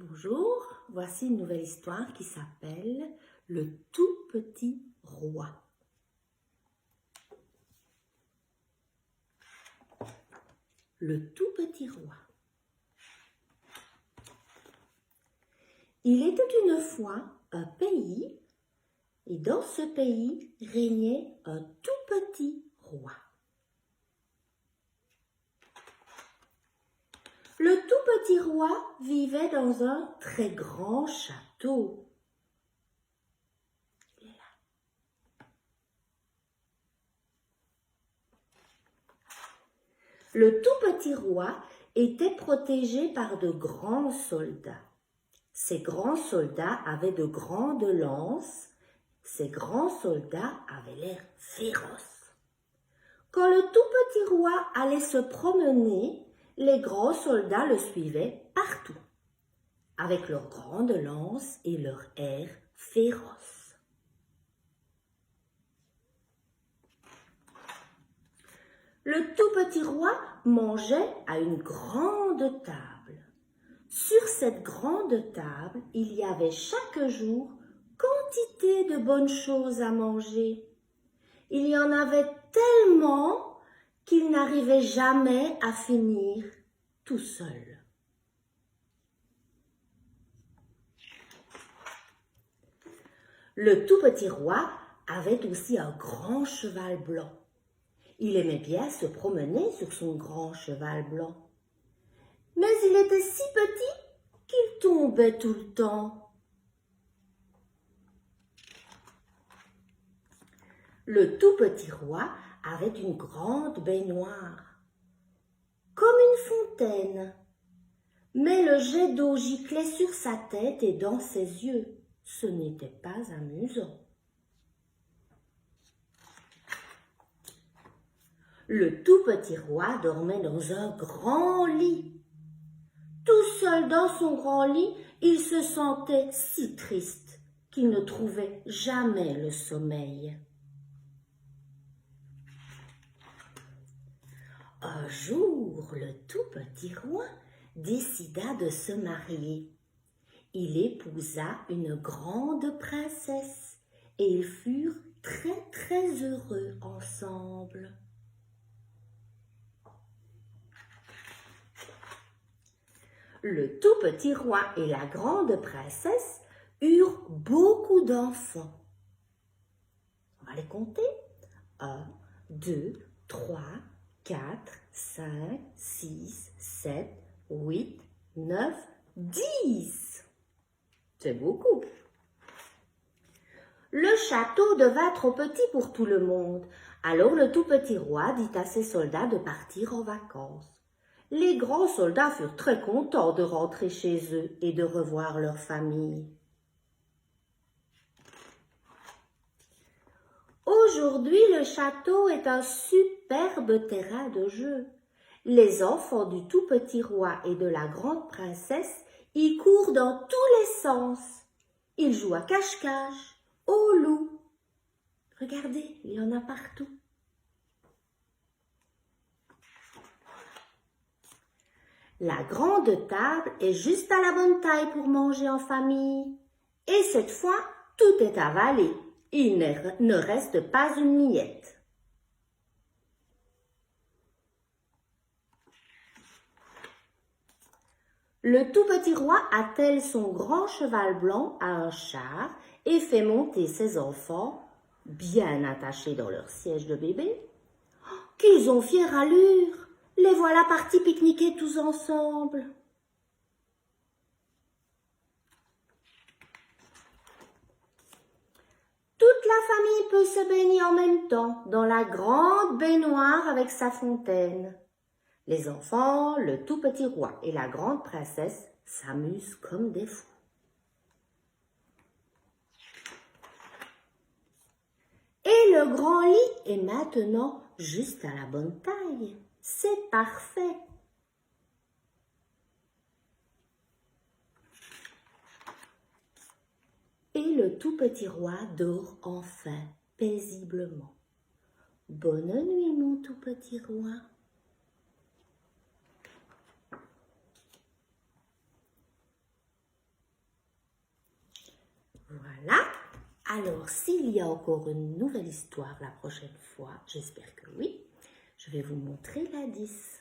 Bonjour, voici une nouvelle histoire qui s'appelle « Le tout petit roi ». Le tout petit roi. Il était une fois un pays, et dans ce pays régnait un tout petit roi. Le tout petit roi vivait dans un très grand château. Il est là. Le tout petit roi était protégé par de grands soldats. Ces grands soldats avaient de grandes lances. Ces grands soldats avaient l'air féroces. Quand le tout petit roi allait se promener, les grands soldats le suivaient partout, avec leurs grandes lances et leur air féroce. Le tout petit roi mangeait à une grande table. Sur cette grande table, il y avait chaque jour quantité de bonnes choses à manger. Il y en avait tellement qu'il n'arrivait jamais à finir tout seul. Le tout petit roi avait aussi un grand cheval blanc. Il aimait bien se promener sur son grand cheval blanc. Mais il était si petit qu'il tombait tout le temps. Le tout petit roi avait une grande baignoire, comme une fontaine. Mais le jet d'eau giclait sur sa tête et dans ses yeux. Ce n'était pas amusant. Le tout petit roi dormait dans un grand lit. Tout seul dans son grand lit, il se sentait si triste qu'il ne trouvait jamais le sommeil. Un jour, le tout petit roi décida de se marier. Il épousa une grande princesse et ils furent très heureux ensemble. Le tout petit roi et la grande princesse eurent beaucoup d'enfants. On va les compter. 1, 2, 3, 4, 5, 6, 7, 8, 9, 10. C'est beaucoup. Le château devint trop petit pour tout le monde. Alors le tout petit roi dit à ses soldats de partir en vacances. Les grands soldats furent très contents de rentrer chez eux et de revoir leur famille. Aujourd'hui, le château est un superbe terrain de jeu. Les enfants du tout petit roi et de la grande princesse y courent dans tous les sens. Ils jouent à cache-cache, au loup. Regardez, il y en a partout. La grande table est juste à la bonne taille pour manger en famille. Et cette fois, tout est avalé. Il ne reste pas une miette. Le tout petit roi attelle son grand cheval blanc à un char et fait monter ses enfants, bien attachés dans leur siège de bébé. Oh, qu'ils ont fière allure! Les voilà partis pique-niquer tous ensemble. Toute la famille peut se baigner en même temps dans la grande baignoire avec sa fontaine. Les enfants, le tout petit roi et la grande princesse s'amusent comme des fous. Et le grand lit est maintenant juste à la bonne taille. C'est parfait. Et le tout petit roi dort enfin paisiblement. Bonne nuit, mon tout petit roi. Voilà. Alors, s'il y a encore une nouvelle histoire la prochaine fois, j'espère que oui, je vais vous montrer l'indice.